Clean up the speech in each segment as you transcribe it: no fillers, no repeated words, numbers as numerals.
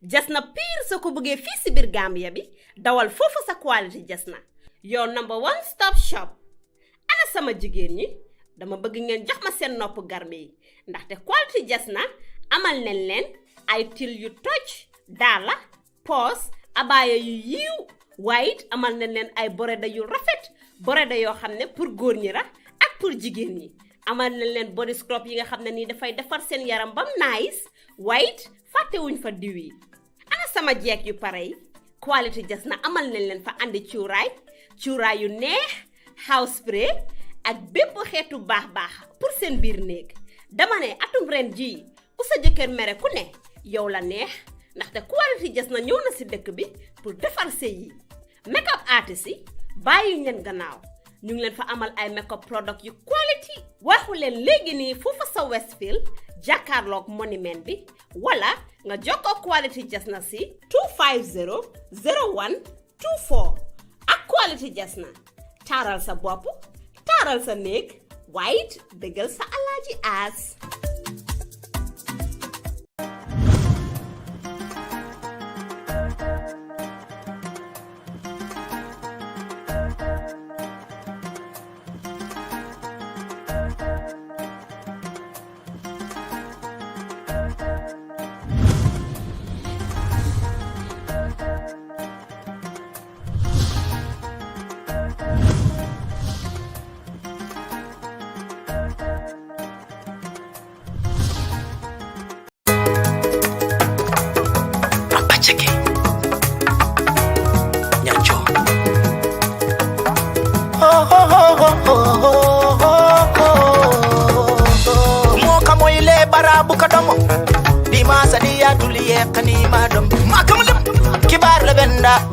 jasna pire soo ko bëggee fii si biir Gambia bi dawal foofu sa quality jasna your number one stop shop. Ana sama jigéen ñi dama bëgg ngeen jox ma seen nopp garme yi ndaxte quality jasna amal nañ leen ay til yu toj daala poos abaaya yu yiiw waaye it amal nañ leen ay boreda yu rafet boreda yoo xam ne pour góor ñi la ak pour jigéen ñi amal nañ leen body scrub yi nga xam ne nii dafay defar seen yaram bam nice waaye it fàttewuñ fa diw yi. Ana sama jeeg yu pare yi quality jasna amal nañ leen fa andi cuuraay yu neex house spray ak bépp xeetu baax pour seen biir néeg. dama ne atum ren jii ku sa jëkkër mere ku ne yow la neex ndaxte quality jasna ñëw na si dëkk bi pour defar sëy yi. makeup artist yi bàyyi ngeen gannaaw ñu ngi leen fa amal ay makeup product yu quality waxu leen léegi nii foofa sa Westfield jàkkaarloog monument bi wala nga jokkoo quality jasna si 250 01 24 ak quality jasna taaral sa bopp taaral sa néeg waaye it dëggal sa alaaji aas.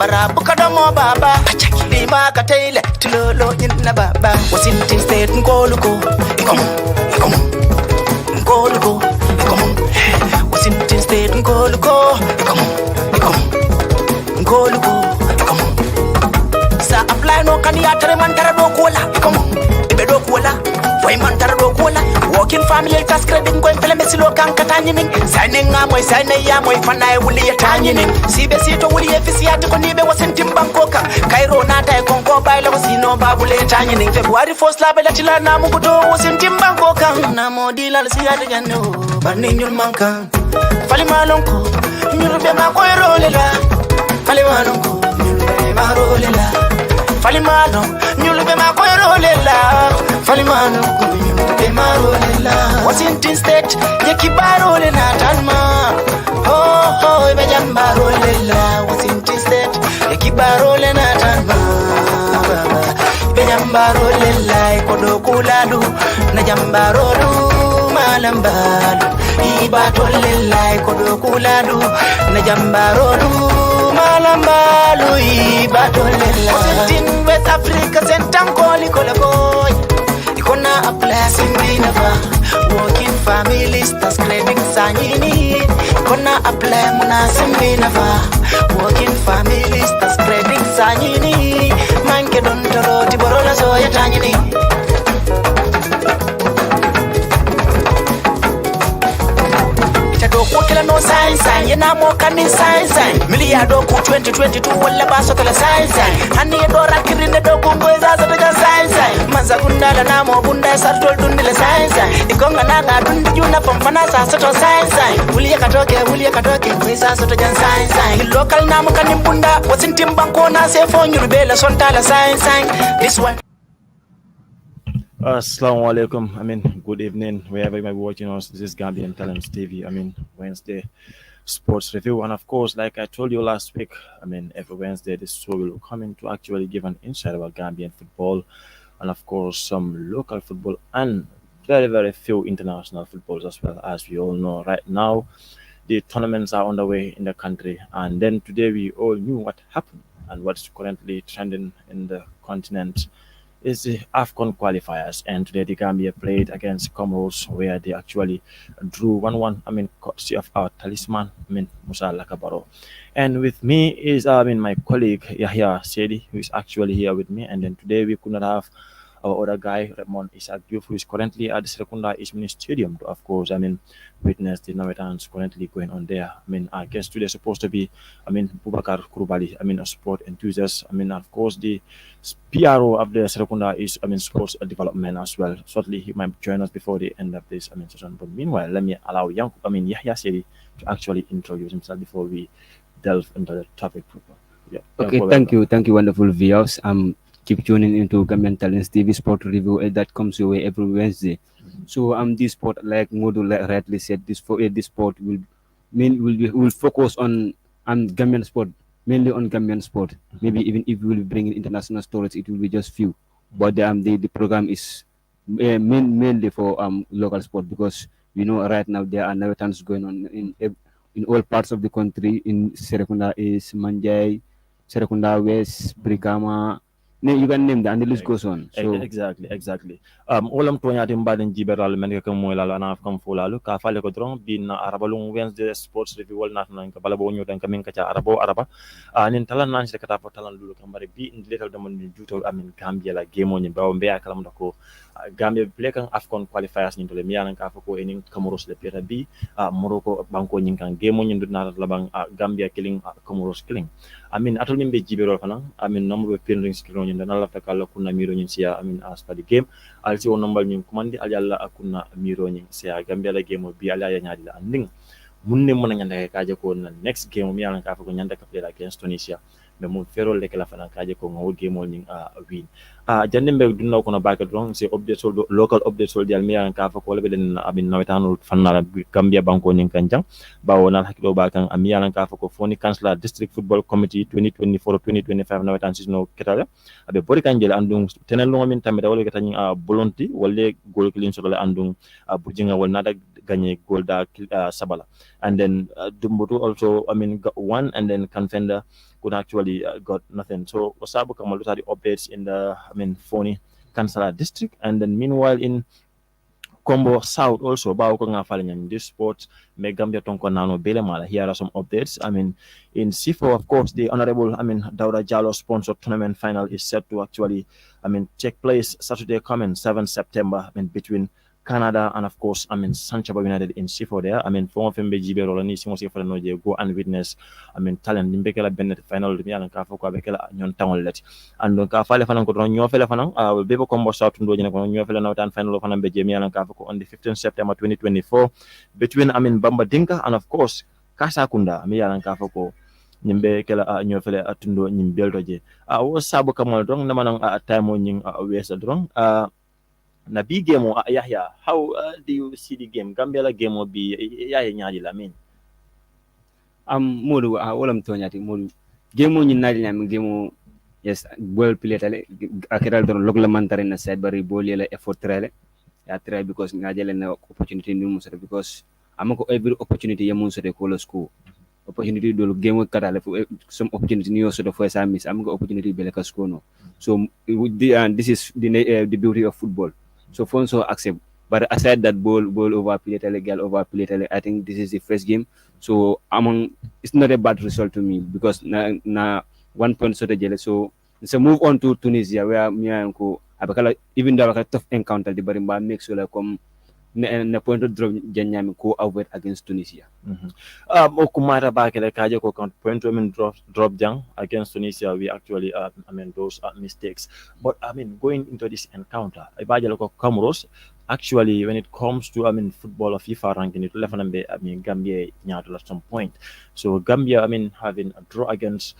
Barabu kadomo baba lima kataile tulolo inna baba wasinti state ngoluko ikomo ngoluko ikomo wasinti state ngoluko ikomo ngoluko ikomo sa apply no kan ya tare man tara do kola ikomo ibe do kola way man tara do kola working family task credit ko empele mesilo kan katani ning sane nga moy sane ya moy fanay wuli ya tani ning sibe sito wuli efisiati ko nibe wasentim bankoka kairo nata e konko baylo sino babule tani ning February 1st la bela tilana mu buto wasentim bankoka na modi la siyade ganno barni nyul manka fali malonko nyurbe ma ko rolela fali malonko nyurbe ma rolela fali malon nyulbe ma ko rolela fali malonko nyulbe ma rolela Washington State yekibaro le natalma oh be jambaro lela Washington State yekibaro le natalma be jambaro lela kodo kuladu na jambaro du malambalu ibato lela kodo kuladu na jambaro du malambalu ibato lela Washington West Africa sentankoli kolaboy ikona a blessing never working families that's craving sanyini ikona a blessing muna simbi never working families that's craving sanyini manke don toro tiborola so ya tanyini Kila no science yena mo kani science miliya do ku 2022 wala ba so kala science hani do rakirinde do ku ngoza so daga science manza kundala na mo bunda sartol dundile science ikonga na ga dundi juna pomfana sa so to science wuliya katoke ngoza so to jan science local na mo kani bunda wasintim banko na se fo nyurbela sontala science this one. Assalamu alaikum. Good evening, wherever you might be watching us. This is Gambian Talents TV. Wednesday sports review. And of course, like I told you last week, every Wednesday, this show will come in to actually give an insight about Gambian football and, of course, some local football and very, very few international footballs as well. As we all know right now, the tournaments are underway in the country. And then today, we all knew what happened and what's currently trending in the continent is the AFCON qualifiers, and today the Gambia played against Comoros, where they actually drew 1-1. Courtesy of our talisman, Musa Lakabaro. And with me is my colleague Yahya Sedi, who is actually here with me. And then today we could not have our other guy, Ramon Isaac Diouf, who is currently at the Serekunda East Mini Stadium to, of course, witness the Navetans currently going on there. I guess today is supposed to be, Bubakar Kurubali, a sport enthusiast. Of course, the PRO of the Serekunda is, sports development as well. Shortly, he might join us before the end of this, session. But meanwhile, let me allow Yahya Seri to actually introduce himself before we delve into the topic. Yeah. Okay, thank you, wonderful viewers. Keep tuning into Gambian Talents TV Sport Review that comes your way every Wednesday. So this sport, like Modu rightly said, this sport will focus on Gambian sport, mainly on Gambian sport. Maybe even if we will be bringing international stories, it will be just few. But the program is mainly for local sport, because right now there are Navetans going on in all parts of the country. In Serekunda is Manjai, Serekunda West, Brikama. You can name that, and the list goes on. So exactly. Olam tonya timba den jiberal men ka mo la na kam fulalu ka fale ko dron bin arabalung Wednesday sports review wal na ka bala bo nyu dan kamin ka ca araba nin talan nan ci kata fo talan lulu kam bari bi in letal dama ni juto Gambia la game ni bawo be akalam dako Gambia play kan Afcon qualifiers ni tole mi yanan ka fo ko enin Comoros le pera bi Morocco banko nyin kan game ni na la bang Gambia killing Comoros killing atol min be jiberol fanan number of pendings killing ni na la takala kunna miro nyin sia as per the game alti o nombal nyin kumandi alyalla akunna miro nyin sia Gambia la game bi ala ya nyaadi la anding munne mona nyanda ka je ko na next game mi yanan ka fo ko nyanda ka play against Tunisia mais mon ferol le kala fana kaje ko ngol game ni win jande be dunna ko na baka dron c'est update sol local update sol dial mi yan ka fa ko le den nawetanu fanna Gambia banko ni kanjang bawo na hakilo bakan am yan ka fa ko foni councilor district football committee 2024 2025 nawetan sisno ketala abe bori kanjel andung tenel lo min tambe wala ketani bolonti wala gol kilin so andung bujinga wal nada gagné goal da sabala and then Dumbutu also won, and then Confender could actually got nothing. So Wasabu Kamalu had the updates in the Foni Kansala district, and then meanwhile in Combo South also in this sport Gambia Tonko Nano Belemala. Here are some updates. In C4, of course, the honorable Daura Jallo sponsored tournament final is set to actually take place Saturday coming 7 September between Canada and of course Sanchaba United in C4 there. Former Fembe Jibe Rolani Simosi for no go and witness talent in Bekela Bennett final to me and Kafo Bekela Nyon Town let and ka fale fanan ko don nyofele fanan bebo combo south ndo jene ko nyofele nawtan final of fanan be jemi and Kafo on the 15th September 2024 between Bamba Dinka and of course Kasa Kunda mi and Kafo ko nyimbe kala nyofele atundo nyimbeldo je wo sabu kamal don na manang time nyin wesa don na big game Yahya, how do you see the game? Gambia la game will be Yahya nyaadi la min. Modu wala mtonyati modu game ni nadi na game yes well played ale akira don logla mantare na side bari boli la effort trele ya try because ngajele na opportunity ni musere because amako every opportunity ya musere ko school opportunity do game kata le some opportunity ni also the first time miss amako opportunity bele ka school no so this is the beauty of football. So Fonso accept, but aside that ball over Piletele, girl over Piletele, I think this is the first game. So it's not a bad result to me because na 1 point sort of jealous. So it's a move on to Tunisia where me and ko abakala even though a tough encounter the Barimba makes so like na point of drop Janyami ko avoid against Tunisia. Okumara bakele kaje ko point drop jang against Tunisia. We actually those are mistakes. But going into this encounter, Ibajalo Comoros actually when it comes to football of FIFA ranking it left Gambia nyato at some point. So Gambia having a draw against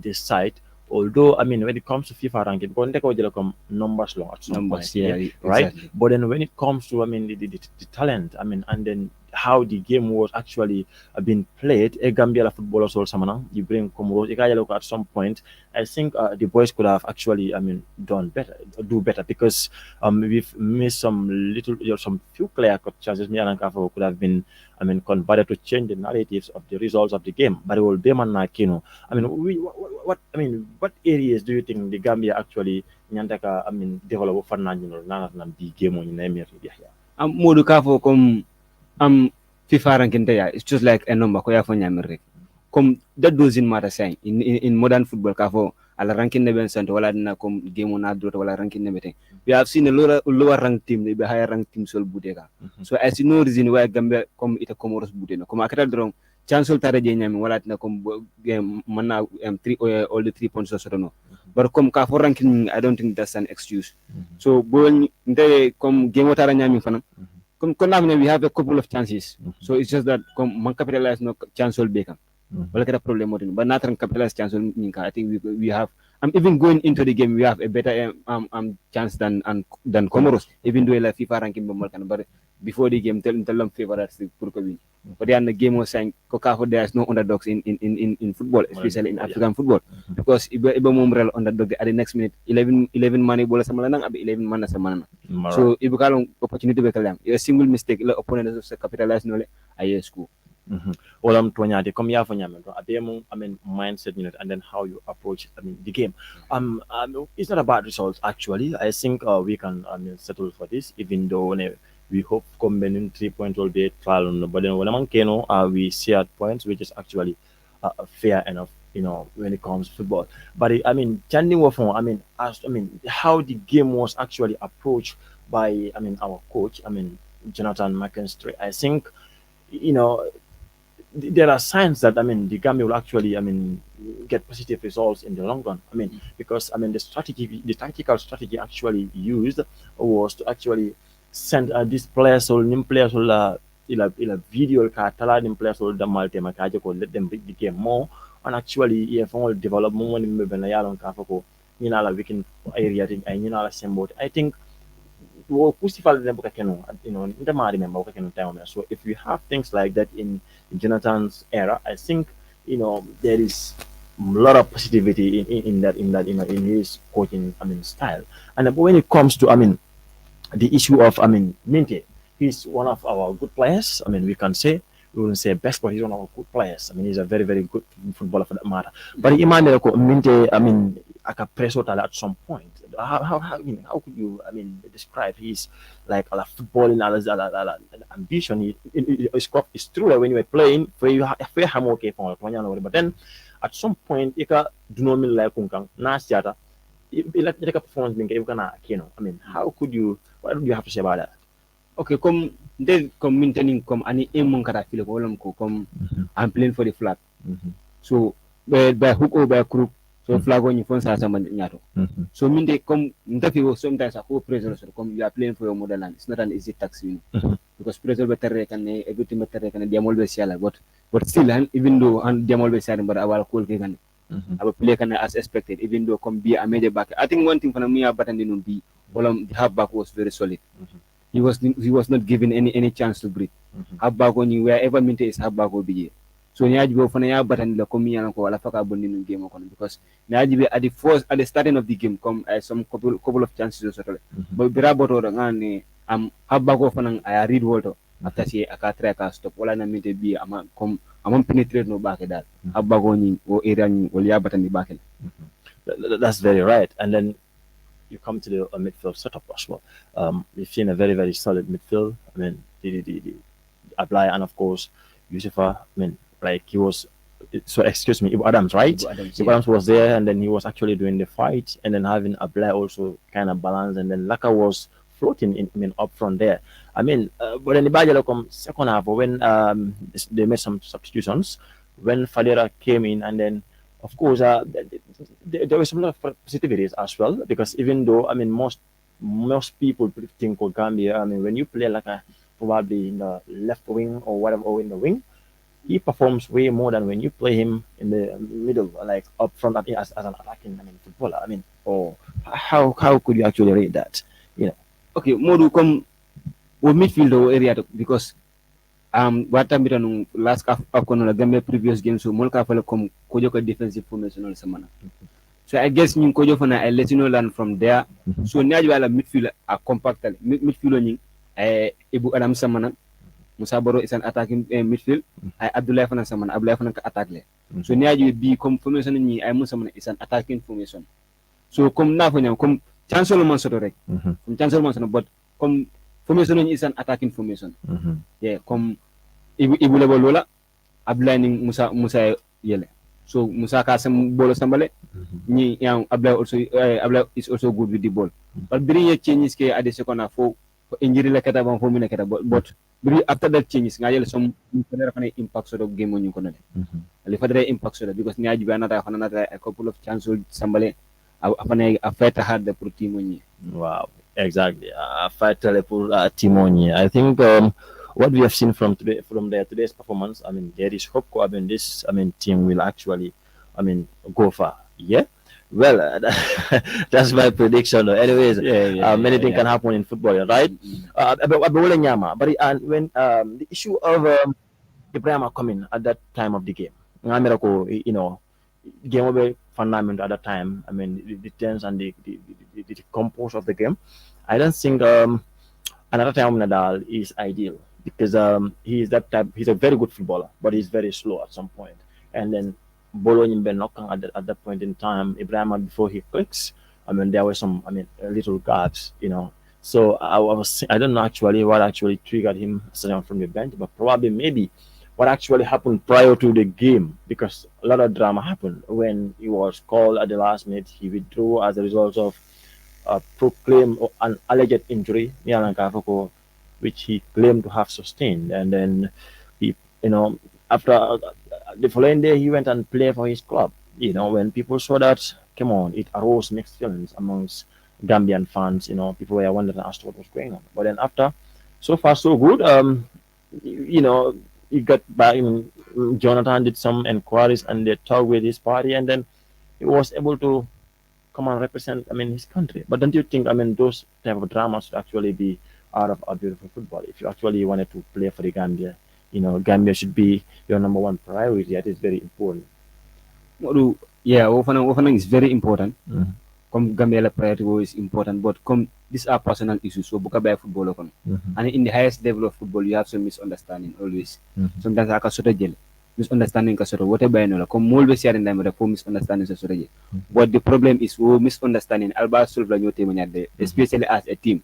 this side. Although when it comes to FIFA ranking, because they numbers long at some point, right? Exactly. But then when it comes to the talent, and then how the game was actually being played, a Gambia footballer also you bring Comoros, at some point, I think the boys could have actually do better because we've missed some few clear cut chances. Me and Kafo could have been converted to change the narratives of the results of the game. But it will be Kino. What areas do you think the Gambia actually nyandaka develop for na the game on Emir? Modu Kafo FIFA ranking there, it's just like a number ko ya fo nyamere. That doesn't matter saying in modern football Kafo ala ranking neben santo wala dina comme game on adrota wala ranking nebete we have seen a lower ranked team be higher ranked team sol budeka so I see no reason why Gambia comme ita Comoros budena comme akata dron chancel tare je nyami wala dina comme game manna 3 all the 3 points so no but comme ka for ranking I don't think that's an excuse so bo nde comme game o tara nyami fana comme we have a couple of chances so it's just that comme man capitalize no chancel beka wala kada problem modin but not capitalize chance I think we have even going into the game we have a better chance than Comoros even though la FIFA ranking be kan but before the game tell them favorites pour ko win but then the game was saying for there is no underdogs in football especially in African football because iba mom real underdog at the next minute 11 money bola sama lanang abi 11 mana sama lanang so iba kalong opportunity be kalam a single mistake la opponent is capitalize no le ayesku Well, come here for mindset unit and then how you approach the game. It's not about results actually. I think we can settle for this, even though we hope combining 3 points will be trial, but then when we see at points which is actually fair enough, when it comes to football. But how the game was actually approached by our coach, Jonathan McKinstry. I think there are signs that the Gambia will actually get positive results in the long run. Because the tactical strategy actually used was to actually send these players or new players will video tala nim players will malte makaje ko let them read the game more and actually if all develop more when me ben yalon ka fako la weekend area thing ay la sembot I think wo pusifal dem ko kenu ndama remember ko kenu time so if we have things like that in Jonathan's era I think there is a lot of positivity in his coaching style and when it comes to the issue of Minte, he's one of our good players. We can say we wouldn't say best, but he's one of our good players. He's a very, very good footballer for that matter. But Imane Minte, aka press out at some point. How could you describe his like a footballing ambition? It's true that when you were playing, but then at some point, you can do not mean like Kunkang Nasiata. Performance how could you? What do you have to say about that? Okay, come maintaining any aim kata feel ko I'm playing for the flag. So by hook or by crook, so flag on your phone sa nyato. So minte sometimes a whole pressure you are playing for your motherland. It's not an easy task, because pressure better can everything better can diamol be siala but still even though diamol be siala but our cool can our play can as expected even though be a major back. I think one thing for me about the halfback was very solid. He was not given any chance to breathe. Halfback on you wherever Minte is halfback will be. So Nyajibo for Naya button the Komian ko Alafaka Bonin game because Nyajibe at the starting of the game some couple of chances or but Biraboto halfback of I read water after see a car track stop wala na Minte be among penetrate no back at that. Halfback on or area or Yabatan the back. That's very right. And then you come to the midfield setup as well. We've seen a very, very solid midfield. The Ablai and of course Yusufa. Like he was. So excuse me, Ibu Adams, right? Ibu Adams was there, and then he was actually doing the fight, and then having Ablai also kind of balance, and then Laka was floating up front there. But in the Bajalo second half, when they made some substitutions, when Fadera came in, and then of course there was some lot of positivities as well, because even though most people think of Gambia, when you play like probably in the left wing or whatever or in the wing, he performs way more than when you play him in the middle, like up front as an attacking footballer. Or how could you actually rate that? Okay, Modu come midfield area because what time last afcon la Gambia previous game so molka fala comme kojo ko defensive formation on samana. So I guess ñu kojo fana I let you know learn from there. So niaji wala midfield a compact midfield ñi Ibu Adam samana Musa Baro is an attacking midfield. Abdullah Fana Samana, Abdullah Fana attack le. So niaji be comme formation ni ay Musa is an attacking formation. So comme na fanya comme chancellor man soto rek. Comme chancellor man soto but comme formation ni is an attacking formation. Yeah, comme Ibu Lebo Lola, Abdullah ni Musa yele. So Musaka some ball sambale. Ni yang Abla is also good with the ball. But bring changes ke at the second half for injury like that one for me like that. But after that changes, ngajel some impact sort of game on you kono. Ali fadre impact sort of because ni ajiba another a couple of chances sambale apane a fight hard the pro team on you. Wow, exactly. Fatal Timoni. I think what we have seen from today's performance, I mean, there is hope. I mean, this team will actually, go far. Yeah. Well, that's my prediction. Anyways, many things can happen in football, right? But when the issue of Ibrahim coming at that time of the game, game will be fundamental at that time. I mean, the tense and the compose of the game. I don't think another time Nadal is ideal because he is that type. He's a very good footballer, but he's very slow at some point. And then Bologna been knocking at that point in time. Ibrahim before he clicks. I mean, there were some little gaps. So I don't know actually what actually triggered him sitting from the bench, but probably maybe what actually happened prior to the game, because a lot of drama happened when he was called at the last minute. He withdrew as a result of proclaimed an alleged injury, which he claimed to have sustained, and then he, after the following day, he went and played for his club. When people saw that, come on, it arose mixed feelings amongst Gambian fans. People were wondering as to what was going on. But then after, so far so good. He got back. Jonathan did some inquiries and they talked with his party, and then he was able to come and represent, his country. But don't you think, those type of dramas should actually be out of our beautiful football? If you actually wanted to play for the Gambia, Gambia should be your number one priority. That is very important. Yeah, Wofana is very important. Come Gambia priority is important, but come these are personal issues. So buka by football and in the highest level of football, you have some misunderstanding always. Sometimes I can sort of jail. Misunderstanding ka sort of whatever I know. Come always here in the for misunderstanding sort of. But the problem is misunderstanding. Alba solve la nyote manyade, especially as a team.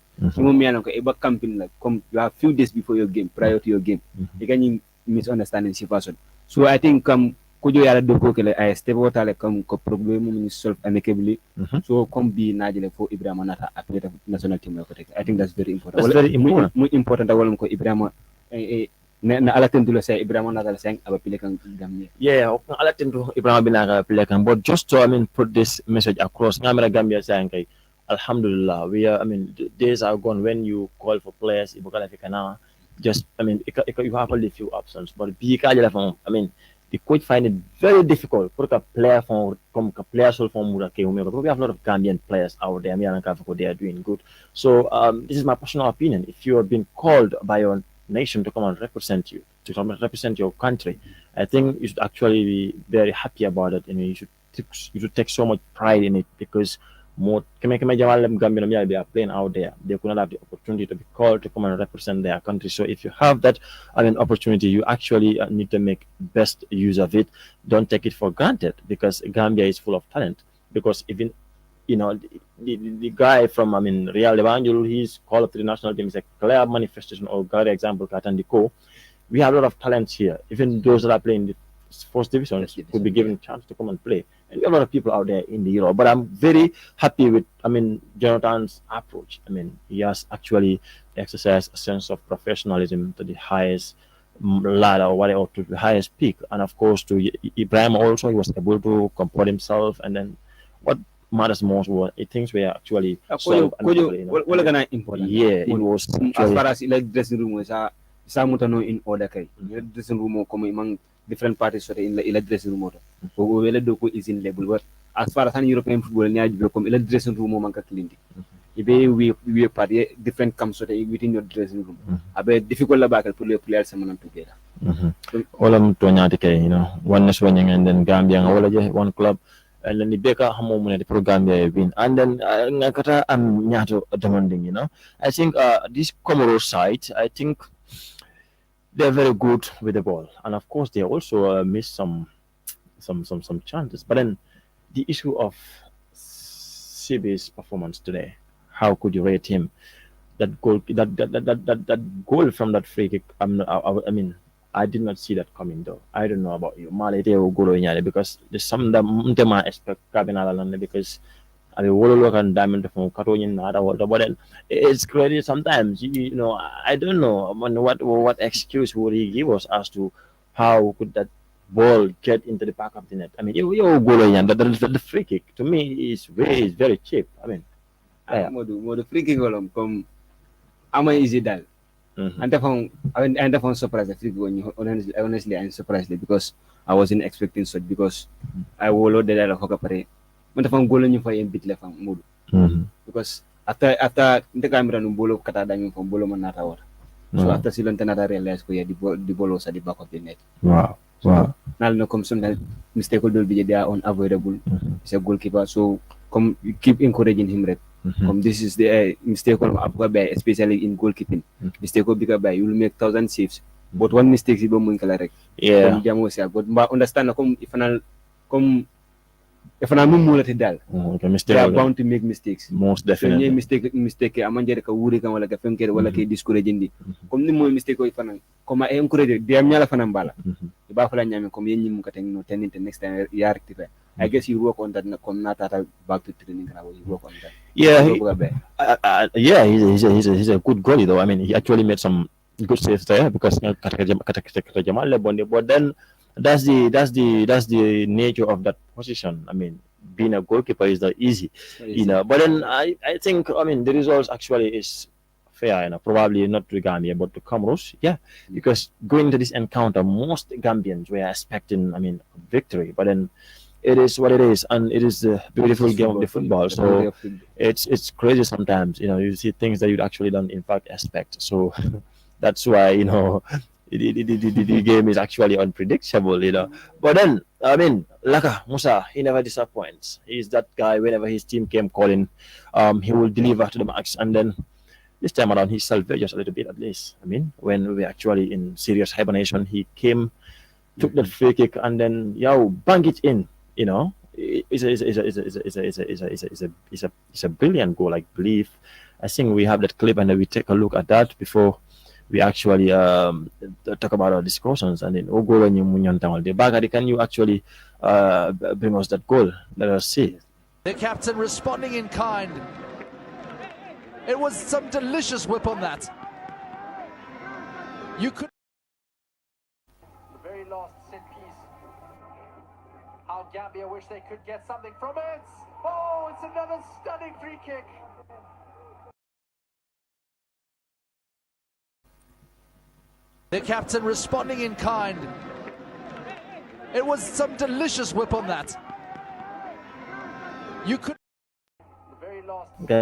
Camping like come you have few days before your game, prior to your game. You can misunderstanding si person. So I think kujo yala doko kele ay step wota le comme ko problem mu solve amicably. So come be najele for Ibrahima Nata athlete national team ko I think that's very important. That's very important. Muy important wala ko Ibrahima na alatendu la say Ibrahima Nata la sang aba pile kan Gambia. Yeah, alatendu Ibrahima binaka pile kan, but just to put this message across ngamera Gambia saying kay alhamdulillah we are days are gone when you call for players ibukala fikana just you have only few options, but be the coach find it very difficult for a player from players from we have a lot of Gambian players out there. They are doing good. So this is my personal opinion. If you have been called by your nation to come and represent you, to come and represent your country, I think you should actually be very happy about it, and you should take so much pride in it, because more Gambian they are playing out there. They could not have the opportunity to be called to come and represent their country. So if you have that opportunity, you actually need to make best use of it. Don't take it for granted, because Gambia is full of talent. Because even the guy from Real Evangelou, he's called up to the national team. It's a clear manifestation or great example. Katandiko, we have a lot of talents here. Even those that are playing the first division could be given a chance to come and play. And we have a lot of people out there in the Europe. But I'm very happy with Jonathan's approach. He has actually exercised a sense of professionalism to the highest ladder, or whatever, to the highest peak. And of course to Ibrahim also, he was able to comport himself. And then what matters most were things were actually solved. Important. Yeah, it was as far as like dressing room was in order kai dressing room como different parties in the dressing room so we is in level, but as far as an European football ni come in dressing room man ka clean we party different camps within your dressing room abe difficult la bakal pour les players sama together all to nyati kay one is winning, and then Gambia wala je one club, and then the Beka hamo mune the pro Gambia win, and then ngakata nyato demanding. I think this Comoros side, I think they're very good with the ball, and of course they also missed some chances. But then the issue of CB's performance today, how could you rate him? That goal from that free kick, I did not see that coming though. I don't know about you. Malete or Golo Nyale because there's some that Muntema expect Cabinala because I mean Wolo look and diamond from Catonian Nada water. But then it's crazy sometimes. You know, I don't know what excuse would he give us as to how could that ball get into the back of the net. I mean you Golo Nyan, the free kick to me is very cheap. I mean Modu free kick golom come ama easy dal. And I found surprised at honestly I'm surprised because I wasn't expecting such because I will load the hoka pare. But I found goal in for bit left mood. Because after the camera no bolo kata dami from bolo manata water. So after Silon Tanata realized the ball was at the back of the net. Wow. Now no come some mistake will be there unavoidable. He's a goalkeeper, so come you keep encouraging him right. This is the mistake of Abgabe, especially in goalkeeping. Mistake of Bigabe, you will make 1,000 saves, but one mistake is going to yeah. But understand if I'm not they are bound to make mistakes. Most definitely. Mistake amanje ka wuri kan wala ka fenker wala ka discouraging di. Comme ni mo mistake ko ifana. Comme ay encourage di am nyala fana bala. Iba fala nyame comme yen nyim ka ten no ten next time ya rectify. I guess you work on that come not back to training kana you work on that. Yeah. He's a good goalie though. I mean, he actually made some good saves there because but then that's the nature of that position. I mean, being a goalkeeper is not easy, you know. But then I think I mean the results actually is fair, you know, probably not to Gambia but to Comoros, because going to this encounter, most Gambians were expecting, I mean, victory, but then it is what it is, and it is the beautiful game of the football. So it's crazy sometimes, you know, you see things that you actually don't in fact expect. So that's why, you know, the game is actually unpredictable, you know. But then, I mean, Laka Musa, he never disappoints. He's that guy. Whenever his team came calling, he will deliver to the max. And then this time around, he salvaged just a little bit at least. I mean, when we were actually in serious hibernation, he came, took that free kick, and then bang it in. You know, it's a brilliant goal. I believe. I think we have that clip, and then we take a look at that before we actually talk about our discussions. And then Bagari, can you actually bring us that goal? Let us see. The captain responding in kind. It was some delicious whip on that. You could. The very last set piece. How Gambia wish they could get something from it. Oh, it's another stunning free kick. The captain responding in kind. It was some delicious whip on that. You could. The very last piece.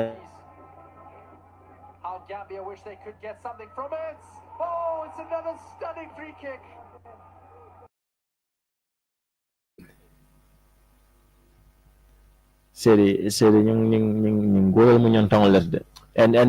How Gambia wish they could get something from it. Oh, it's another stunning free kick. And I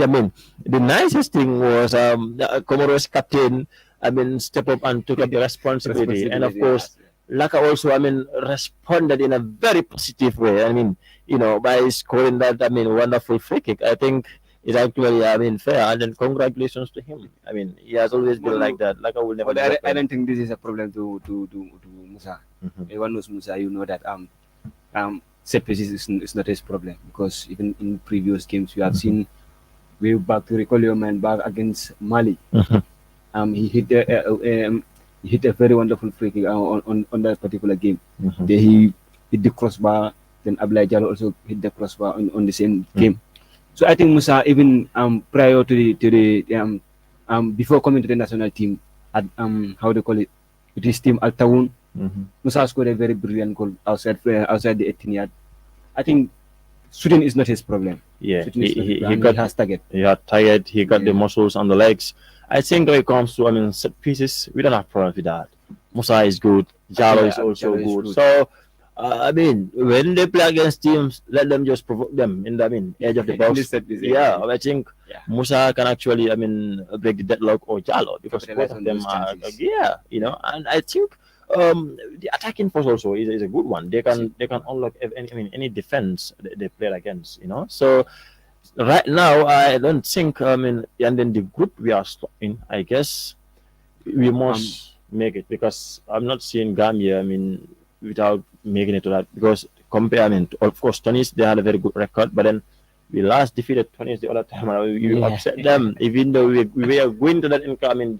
mean, the nicest thing was Comoros captain, I mean, step up and took up the responsibility. And of course, Laka also, I mean, responded in a very positive way. I mean, you know, by scoring that, I mean, wonderful free kick. I think it's actually, I mean, fair. And then congratulations to him. I mean, he has always been like that. Laka will never. But I don't think this is a problem to Musa. Everyone knows Musa. You know that set pieces is not his problem, because even in previous games we have seen, way back to recall your man back against Mali, he hit a very wonderful free kick on that particular game. Then he hit the crossbar, then Ablai Jallo also hit the crossbar on the same game. So I think Musa, even prior to the before coming to the national team, at how do you call it, with his team Al Tawun, Musa scored a very brilliant goal outside the 18-yard. I think shooting is not his problem. Yeah, he has target. He had tired. He got the muscles on the legs. I think when it comes to, I mean, set pieces, we don't have problems with that. Musa is good. Jallo is also good. So, I mean, when they play against teams, let them just provoke them in the, I mean, edge of the box. I think Musa can actually, I mean, break the deadlock or Jallo, because both of them are, you know, and I think the attacking force also is a good one. They can unlock any defense they play against, you know. So right now I don't think, I mean, and then the group we are in, I guess we must make it, because I'm not seeing Gambia, I mean, without making it to that. Because compare, I mean, of course, Tunis, they had a very good record, but then we last defeated Tunis the other time. We upset them, even though we were going to that income, I mean,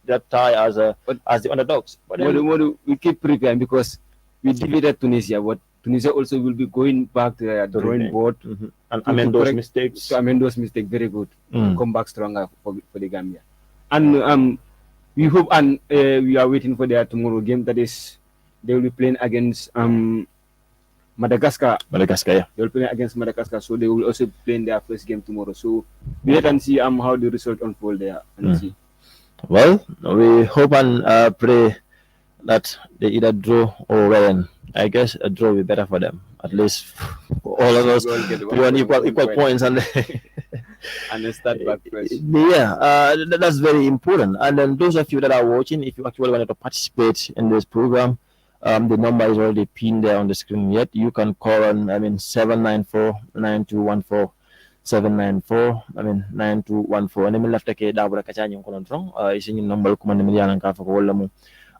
that tie as the underdogs. But then, we keep preparing because we defeated Tunisia, but Tunisia also will be going back to the drawing board and amend those mistakes. To amend those mistakes, very good. Come back stronger for the Gambia. And we hope, and we are waiting for their tomorrow game. That is, they will be playing against Madagascar. Yeah. They will play against Madagascar, so they will also play in their first game tomorrow. So we wait and see how the result unfold there and see. Well, we hope and pray that they either draw or win. I guess a draw will be better for them. At least for all of us, we want equal points and and start back fresh. Yeah, that's very important. And then those of you that are watching, if you actually wanted to participate in this program, the number is already pinned there on the screen. Yet you can call on 794-9214. 794-9214. And left ke dabura kacha nyong konon trong. Isin yung number ko man miliyan ka fa ko wala mo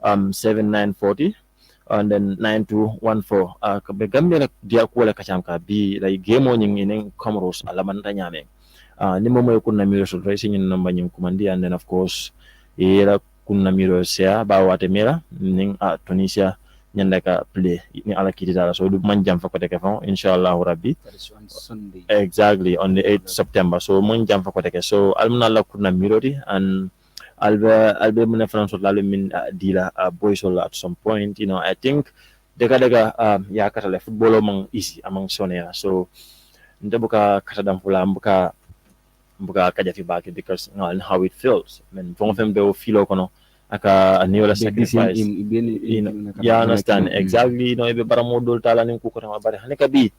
7940 and then 9214. Kabe Gambia dia ko wala kacha ka bi like game on yung ineng Comoros alaman ta nyame. Ni mo mo kun na miro so isin yung number yung kumandi, and then of course era kun na miro sia ba wate mera ning Tunisia nyanda ka play ni ala kitidala, so du manjam fa ko teke fon inshallah rabbi. That is on Sunday. Exactly, on the 8th September. So manjam fa ko teke, so almuna la kun na miroti, and albe muna franso lalu min dila boys at some point, I think daga ya katale football among easy among sonera, so nda buka katadam fula buka kaja fi baki, because how it feels. I mean from them they feel kono aka aniola sacrifice. Yeah, understand exactly. Ibe bara modul tala nin ku ko tama bare haneka bi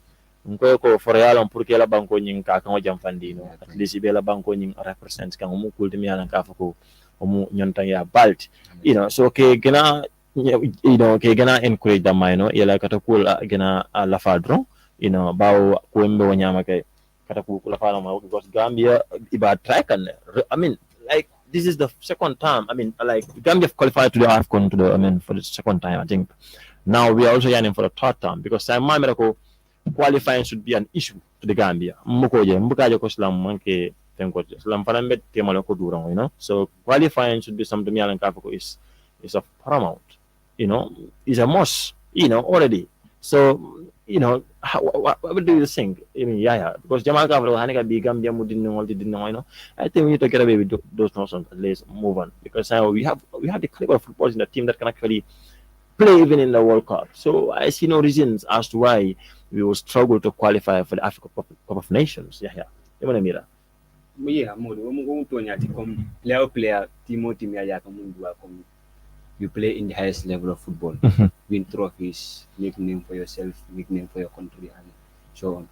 ko for real on pour que la banko nyin ka kan wajam fandi at least ibe la banko nyin represent kan mu kulti mi yalan ka fako mu nyonta ya balt, so ke gena ke gena encourage them, yela kata cool gena la fadron, bawo ko mbe wanyama kay kata ku la fala ma, because Gambia iba track, and I mean like this is the second time. I mean, like Gambia qualified to the AFCON for the second time. I think now we are also yearning for the third time, because qualifying should be an issue to the Gambia. So qualifying should be something is of paramount. Is a must. Already. So what do you think? I mean, because Jamal Gambia Gambia I think we need to get away with those nonsense. At least move on, because we have the caliber of footballers in the team that can actually play even in the World Cup. So I see no reasons as to why we will struggle to qualify for the Africa Cup of Nations. You want to mira? Yeah, player you play in the highest level of football, win trophies, make name for yourself, make name for your country, and so on.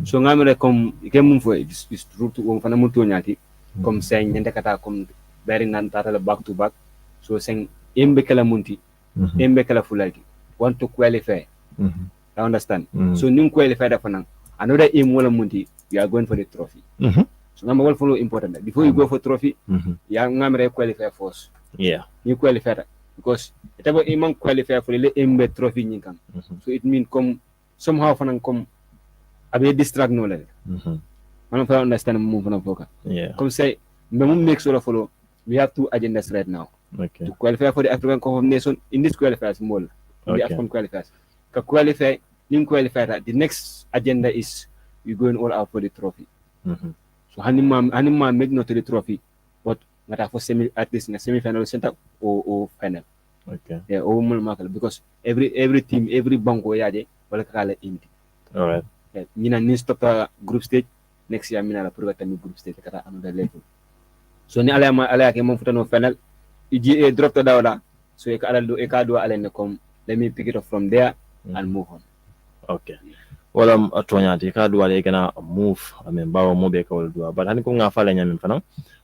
So ngamere kom ikemum fo is route on fana muto nyati kom sen nyende kata kom bari nan tata back to back, so sen embe kala munti embe kala fulaki want to qualify. I understand. So nim qualify da fana another aim wala munti, we are going for the trophy. So number one follow important, before you go for trophy ya ngamere qualify first. You qualify because it about imam qualify for the embe trophy nyikam. So it mean come somehow fana come abe distract no le. Man fa understand mo fana foka. Come say me make sure follow, we have two agendas right now. To qualify for the African Cup of Nations, in this qualifiers more. The African qualifiers. To qualify, in qualifier, the next agenda is we going all out for the trophy. So Hanima make not to the trophy, but for at least in a semi-final center or final. Or more because every team, every bank we are wala kala inti. All right. Mina ni stop group stage, next year mina la purgata ni group stage kata another level. So ni ala ke mo futano final iji drop to dawla, so e ka do ala ne kom, let me pick it up from there and move on. Okay. Well, atonyati ka do ala gonna move, I mean bawo mo be ka wala do, but hani ko nga fala nyam fana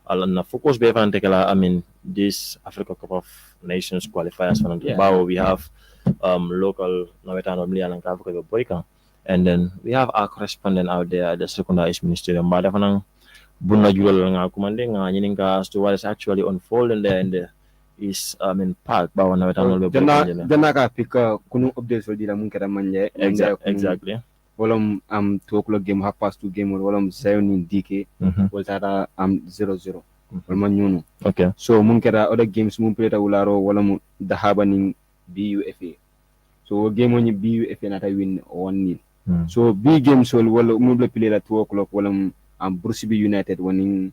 ala na focus be fana tekala, I mean this Africa Cup of Nations qualifiers fana bawo we have local nawetano mliana ka ko boyka. And then we have our correspondent out there at the secondary ministerium. But bunna julol nga kumande nga nyininga as to what is actually unfolding there in the is park ba wana wetan be janna ka pick kunu update so dila mun kada manje exactly wolom 2 o'clock game 2:30 game wolom Zion DK woltata 0-0 wolma nyunu okay so mun kada other games mun play wularo wolom dahaba ning BUFA so game on BUFA nata win 1-0 so big game so wala mun play la 2 o'clock wolom Bruceby United winning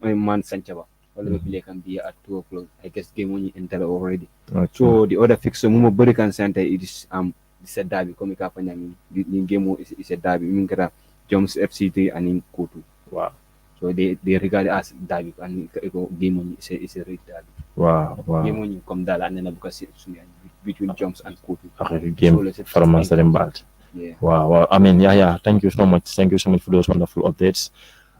Man Sanchaba wala play can be at 2 o'clock. I guess game on enter already. Okay. So the other fixture mumo Burican Center it is it's a derby come ka fanya ni game is a derby min kara Joms FCT and in Kotu. Wow. So they regard it as derby and game on is a real derby. Wow. Game on come dala and then because it's between Joms and Kotu. Okay, game so from Master Bad. Yeah. Wow. I mean, yeah. Thank you so much for those wonderful updates.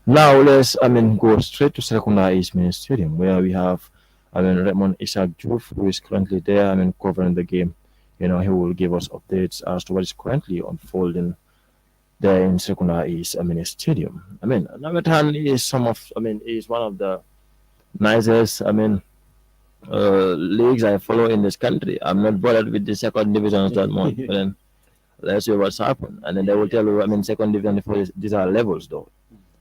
Now let's go straight to Serekunda East Mini Stadium where we have Redmond Ishak Juf, who is currently there covering the game. He will give us updates as to what is currently unfolding there in Serekunda East Mini Stadium. Navetan is one of the nicest leagues I follow in this country. I'm not bothered with the second divisions that much, but then let's see what's happened. And then they will tell you, second division, these are levels though.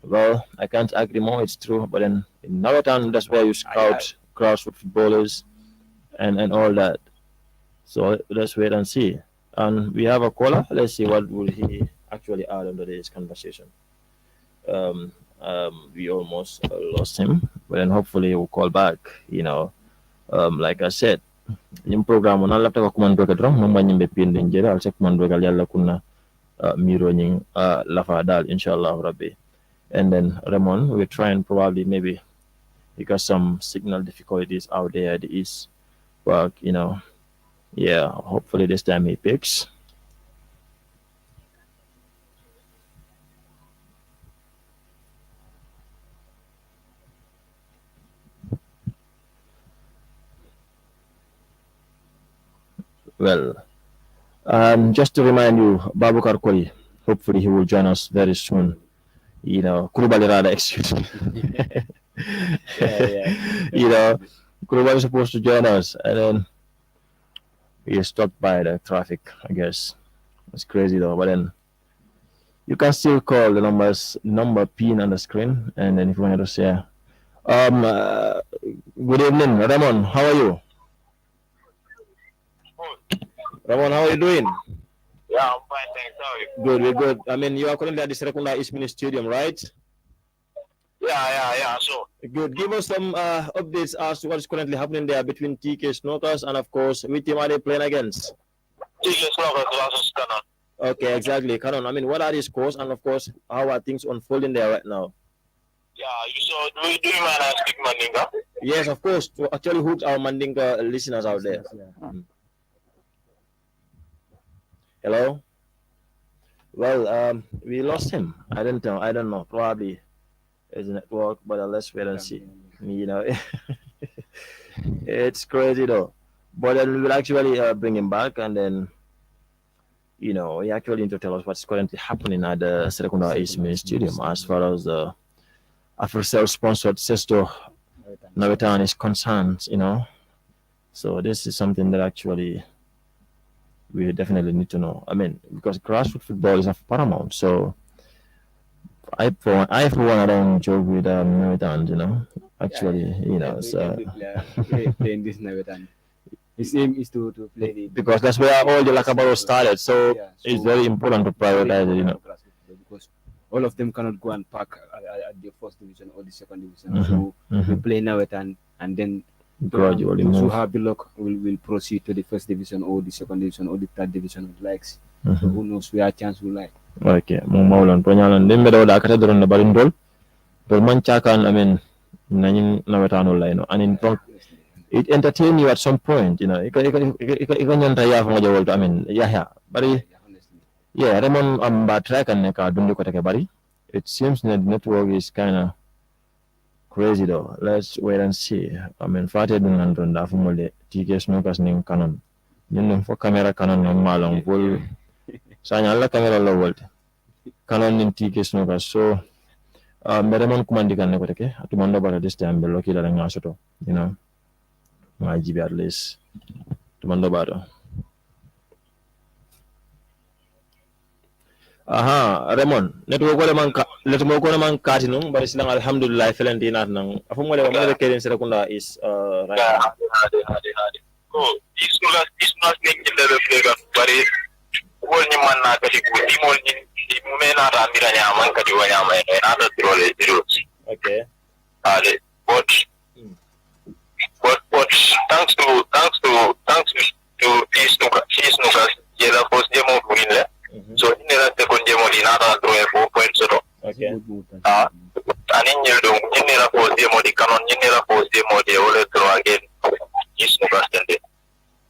Well, I can't agree more, it's true, but then in Navetan, that's where you scout grassroots footballers and all that. So let's wait and see. And we have a caller. Let's see what will he actually add under this conversation. We almost lost him, but then hopefully he will call back. Like I said, in program on laptop ko man doga drum mo manyimbe pinde njera al sek man dogal yalla kunna miro nying lafa dal inshallah rabbi. And then Ramon, we're trying probably maybe because some signal difficulties out there at the east. But yeah, hopefully this time he picks. Well, just to remind you, Babukar Koli, hopefully he will join us very soon. Kurubali rather, excuse me. Kurubali is supposed to join us, and then he is stopped by the traffic, I guess. It's crazy though, but then you can still call the number pin on the screen, and then if you want to say, good evening, Ramon, how are you? Ramon, how are you doing? Yeah, I'm fine, thanks. How are you? Good, we're good. You are currently at the Serekunda East Mini Stadium, right? Yeah, sure. Good. Give us some updates as to what is currently happening there between TK Snookers and, of course, which team are they playing against? TK Snookers versus Canon. Okay, exactly. Canon. What are the scores and, of course, how are things unfolding there right now? Yeah, do you mind I speak Mandinka? Yes, of course. To actually hook our Mandinka listeners out there. Hello? Well, we lost him. I don't know. Probably it's a network, but let's wait and see. It's crazy though. But then we will actually bring him back, and then he actually need to tell us what's currently happening at the Serekunda East Mini Stadium as far as the AfriCell sponsored Sesto Navetan is concerned. So this is something that actually we definitely need to know. Because grassroots football is of paramount. So I for one, I don't joke with Navetan, actually, so playing this Navetan. His aim is to play the because that's where all the Lakabaro started. So it's very important to prioritize it, because all of them cannot go and park at the first division or the second division. So we play Navetan and then gradually those who have the luck will proceed to the first division or the second division or the third division of likes. So who knows where chance will lie. Okay, Maulan Panyalan, then better the Catedral Barindol, but Manchakan, Navetano line, and in fact, it entertained you at some point, but Ramon bad track and Dundu. It seems that the network is kind of crazy though. Let's wait and see. Fatih Dunandron Dafumole, TK Snookers Ning Canon. For camera Canon Malong will Sanya camera low world. Canon in TK Snookers. So Ramon Kumandikan Nekoteke, Atumanda, but this time the lucky that I'm Majibi at least. Tumando bado. Aha, Raymond. Network ko man kati nung bari silang alhamdulillah felenti nat nang. Afu mo le kerin sira kunda is right. Yeah, hadi. Oh, is not making the flavor, but it won't you man not getting good. He may not have been a yaman, cut you a yaman, and other trolls. Okay. Hadi, but thanks to these nukas, yeah, the first demo win. So in the second demo, the other draw 4 points. Okay. And in your room, in the first demo, the canon, in the first demo, the other draw again. These nukas stand.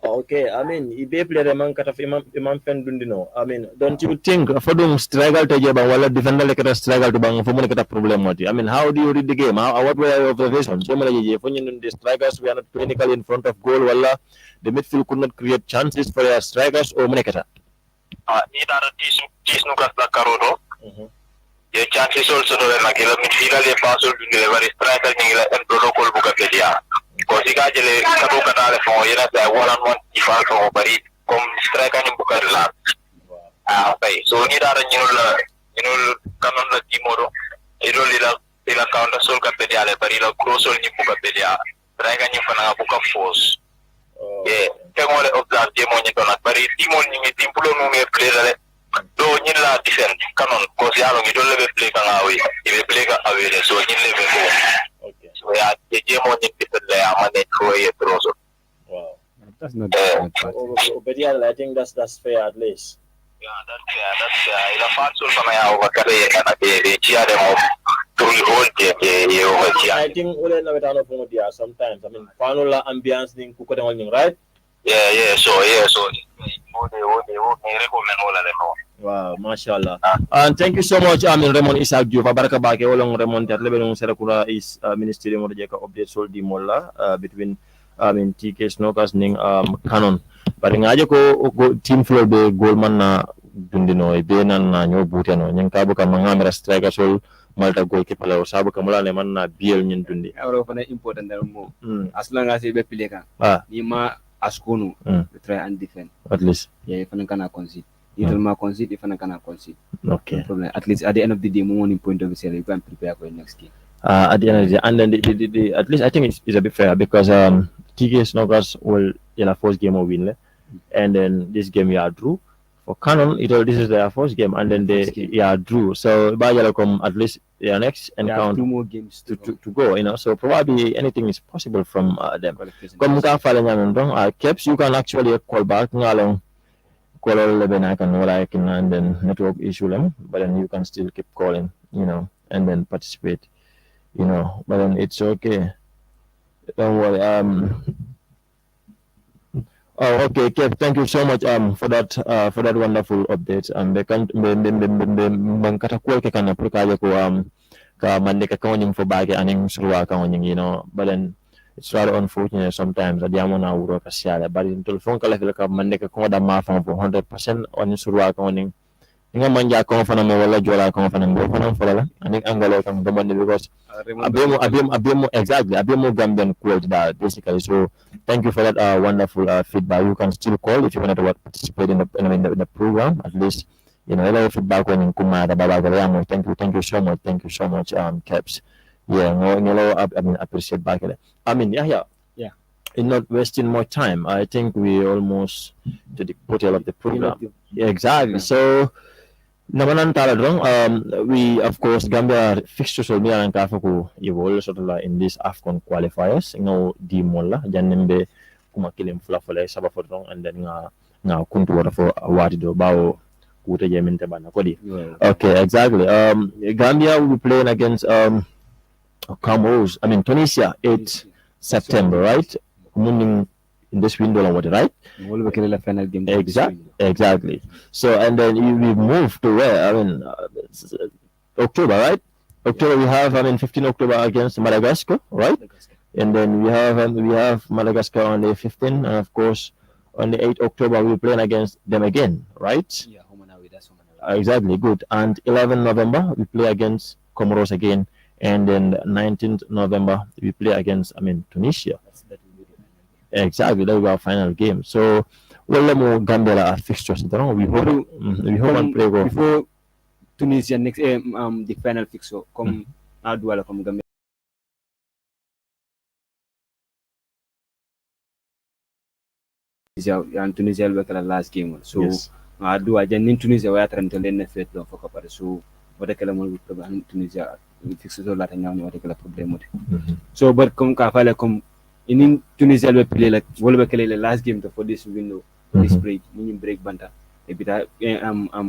Okay, I mean, ibe player man kata imam fen dundino. I mean, don't you think for them struggle to jeba wala defender like a struggle to bang for money kata problem mati. I mean, how do you read the game? What were your observations? For the strikers we are not clinical in front of goal wala the midfield could not create chances for their strikers or money kata. Neither these nukas la carodo. The chances also do na kila midfielder le pass to deliver striker nila and protocol buka pedia. Because he got the Kabu Katale for you know, 1-on-1 defense for Bari, come striker in Bukarla. Okay, so need a new canon the Timoro, Irolila counter Sol Capedia, Barilla Crosso in Bukapedia, Dragon in Fanabuka Force. Yeah, Temore of that demon, Bari, Timon in Timpulo may play though Nila defend, canon, because you don't let play away, if you play away, so you live. So yeah, the game on the people there are managed for a trozo. Wow. That's not bad. But yeah, I think that's fair at least. Yeah, that's fair. In a part of my over career and they cheer them up to the whole game over here. I think we never done of media sometimes. I mean, Fanula ambiance thing cook on right? Yeah, so Wow, mashallah. And thank you so much. I mean, Raymond Isaac Diouf. Baraka bake olong Raymond ter lebe nung serakura is ministry mo jeka update sol di molla between TK Snokers ning Canon. Bari ngaje ko team floor be goalman na dundino be nan na nyo buteno nyang kabo ka mangamera striker sol malta goalkeeper la sabu kamula ne man na biel nyin dundi. Awro fana important dal mo. As long as be play kan. Ni ma askunu try and defend. At least. Yeah, if kana concede. If you concede, if you cannot concede. Okay. No problem. At least at the end of the day, more point of view, you can prepare for the next game. At the end of the day, and then the at least I think it's a bit fair because TK Snoggers will first game of win, and then this game you are drew. For Canon, this is their first game, and then they drew. So by at least their next encounter 2 more games to go. So probably anything is possible from them. Keps, you can actually call back along. And then network issue them, but then you can still keep calling, and then participate, but then it's okay. Don't worry. Okay, Kev, thank you so much for that wonderful update. But then it's rather unfortunate sometimes that Yamona Uro Kasiala, but in telephone Kalaka Mandeka Koda Mafan for 100% on Surwa Koning. Inga manja confana me wala jola confana me confana fola ani angalo kam domande because abemo exactly abemo Gambian quote that basically. So thank you for that wonderful feedback. You can still call if you want to participate in the program at least. Hello feedback when kumada baba galamo. Thank you so much Caps. Yeah, no, appreciate back. Yeah. In not wasting more time, I think we almost to the portal of the program. Yeah, exactly. So, we of course Gambia fixture so me and Kafaku evolve sort of in this AFCON qualifiers. Di molla janembe kuma kilim fulafole sabafodong and then now kuntu water for award do bao kute jemente bana kodi. Okay, exactly. Gambia will be playing against Comoros, Tunisia, 8 September, right? Moving in this window or what, right? Final game. Exactly. So, and then we move to where? October, right? October we have 15 October against Madagascar, right? And then we have Madagascar on the 15th, and of course on the 8th October we're playing against them again, right? Yeah, home and away. That's home and away. Exactly, good. And 11 November we play against Comoros again, and then 19th November we play against Tunisia. Exactly, that will be our final game. So, well, more Gambia fixtures. We hope and pray go. Before Tunisia next the final fixture come Adwala come Gambia. And Tunisia will be the last game. So Adwa Janin Tunisia we are trying to learn the faith of Kapare. So what a kalamol problem Tunisia fixes all that and now what a problem. So but come Kafala come in Tunisia will play like the last game for this window, this break, meaning break banta. A bit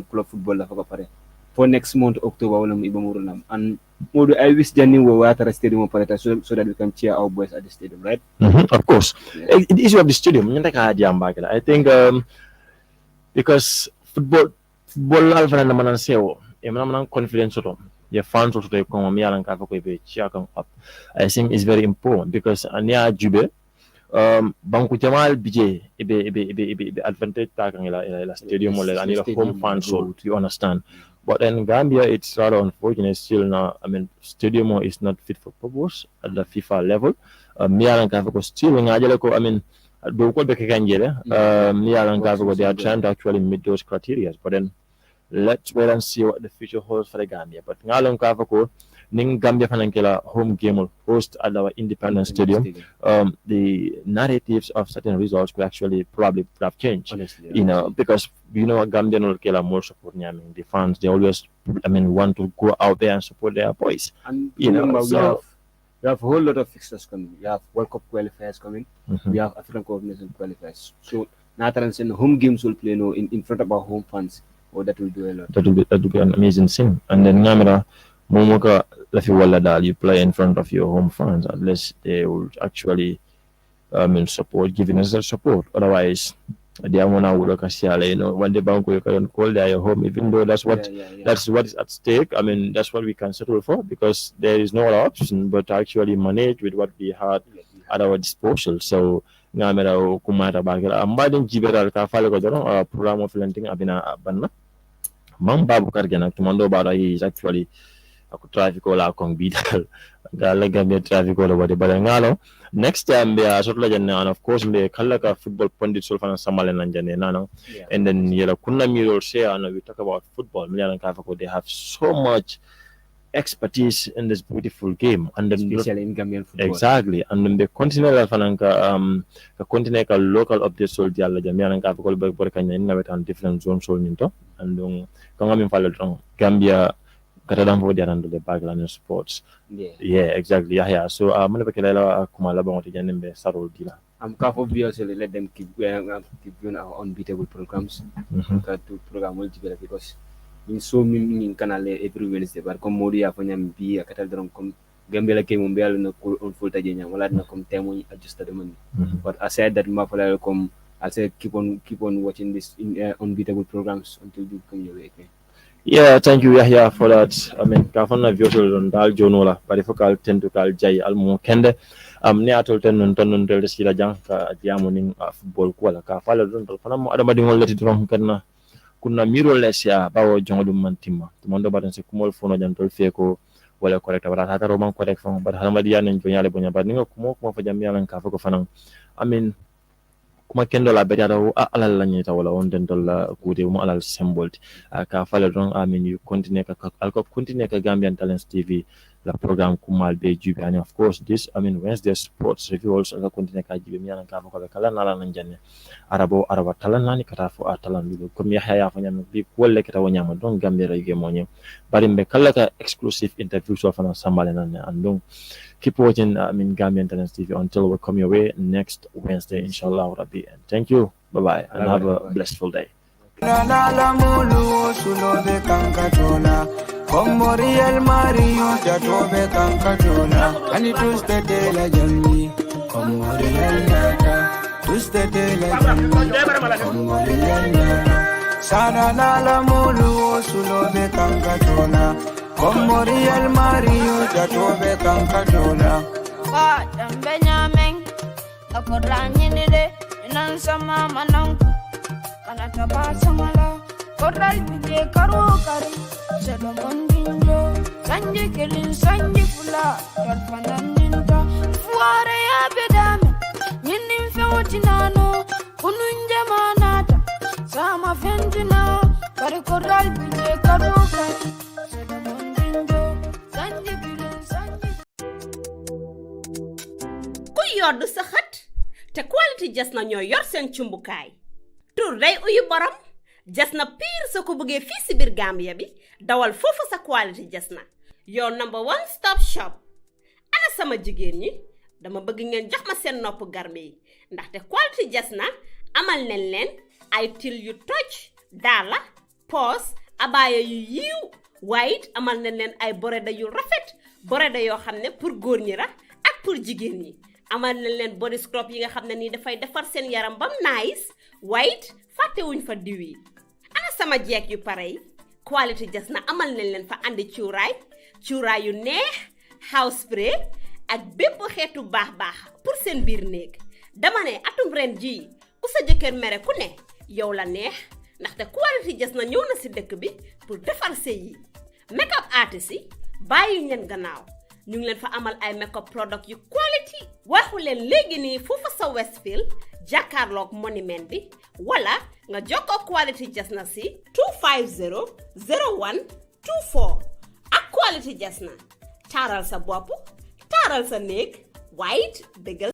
club football of Kapare. For next month, October, and I wish Jenny were at a stadium operator so that we can cheer our boys at the stadium, right? Of course. Yeah. The issue of the stadium, I think because football confidence your fans also they come up. I think it's very important because near Jube Banku Jamal BJ ibe advantage la stadium or la home fan soul, you understand. But in Gambia, it's rather unfortunate still now. I mean, stadium is not fit for purpose at the FIFA level. Still, I mean, they are trying to actually meet those criteria. But then let's wait and see what the future holds for the Gambia. But Ning Gambia Fanankela home game will host at our Independence Stadium. The narratives of certain results could actually probably have changed. Honestly, because Gambian will kill more support. The fans they always want to go out there and support their boys. And we have a whole lot of fixtures coming. We have World Cup qualifiers coming. We have African Cup of Nations qualifiers. So Nathan and home games will play in front of our home fans. That will do a lot. That will be an amazing thing. And then Namira Momoka you play in front of your home fans unless they will actually support, giving us that support. Otherwise, they want to work when the bank you can call their home, even though that's what is at stake. I mean, that's what we can settle for because there is no other option but to actually manage with what we had at our disposal. So Namera Kumata Bagara, Ambadin Jiberal Kafalo program of lending Abina Banna. Mambabu Kargana Tumando Bada is actually traffic all our kong beetle. Gambia traffic all over the Badangalo. Next time they are sort of and of course the Kalaka football pundit Sulfan Samalan and Janenano. And then Yellow Kunami will share and we talk about football. Milan Kafako, they have so much expertise in this beautiful game. And then especially in Gambian football. Exactly. And then the continental Fananka continental local updates so the Milan Kafako Berkanya innovate on different zones so into and Kongamin Falodron Gambia Katadam for the under the background sports. Yeah, exactly. Yeah. So I'm gonna Kumala Bontijan Sarul Dila. I'm careful obviously let them keep doing our unbeatable programs. To program multiple because in so many canal every Wednesday, but come Modia for them be a catadron come Gambia came on Bell no on full Tajana, while I come Temo adjusted the money. But I said that Mafala come I said keep on watching this in unbeatable programs until you come your way. Yeah, thank you Yahya for that. I mean, Kafana Viosul on Dal Jonola, but if I tend to call Jay Almo Kende, Neatul Tenon Tonon Del Sila Janka at Yamoning football Kuala Kafala Panama Adabading let it wrong Kana Kuna Miro Lesia, Bawa Jongolum Mantima, the Mondo Badan Sekumol Fono Jantel Feco, well correct about Hata Roman correct from, but Hamadian and Joyale Bonia, but Ningo Kumo for Jamian and Kafako Fanang. I mean, kuma kendo la beta alal la nyita wala on dental kude mo alal symbol ka fala don amin you continue ka Gambian Talents TV la program kumal be jubi and of course this Wednesday sports review also ka continue ka jibi mi ka ko kala nala nan janne araba talan nani kata fo atalan bi ko mi haya fa nyam bi ko le kata wonyama don Gambia rege mo nyam bari mbe kala ka exclusive interview so fa na sambale nan and donc keep watching Gambian Talents TV until we come your way next Wednesday, inshallah. Rabbi. And thank you. Bye-bye. And have a blissful day. Comorial Mario Jatobe Kankatola. But and Benjamin, a Koranine, and answer Mamma Nonk, Kanataba Samala, Koral Pide Karokari, Sedamon Binjo, Sanji Killing Sanji Fula, Torpanandinta, Fuare Abedam, Yinim Tinano, Kununja Manata, Sama Fentina, Karakoral Pije Karuka, Sedamondinjo, Sanji Bilu Sanji. Ku yoddu sa xat te quality jas na ñoo yor seen cumbukaay tur day uyu borom jas na pire sa ko bëggee fii si biir Gambia bi dawal foofu sa quality jas na your number one stop shop ana sama jigéen ñi dama bëgg ngeen jox ma seen nopp garmi yi ndaxte quality jas na amal nañ leen ay til yu toj daala poos abaaya yu yiiw waaye it amal nañ leen ay boreda yu rafet boreda yoo xam ne pour góor ñi la ak pour jigéen ñi amal nañ leen body scrub yi nga xam ne nii dafay defar seen yaram bam nice waaye it fàttewuñ fa diw yi ana sama jeeg yu pare yi quality jas na amal nañ leen fa andi cuuraay yu neex house spray ak bépp xeetu baax pour seen biir néeg dama ne atum ren jii ku sa jëkkër mere ku ne yow la neex ndaxte quality jas na ñëw na si dëkk bi pour defar sëy yi make-up artist yi bàyyi leen gannaaw ñu ngi leen fa amal ay make-up product yu quality waxu leen léegi nii foofu sa Westfield jàkkaarloog monument bi wala nga jokkoo quality jas na si 250 01 24 ak quality jas na taaral sa bopp taaral sa néeg waaye it dëggal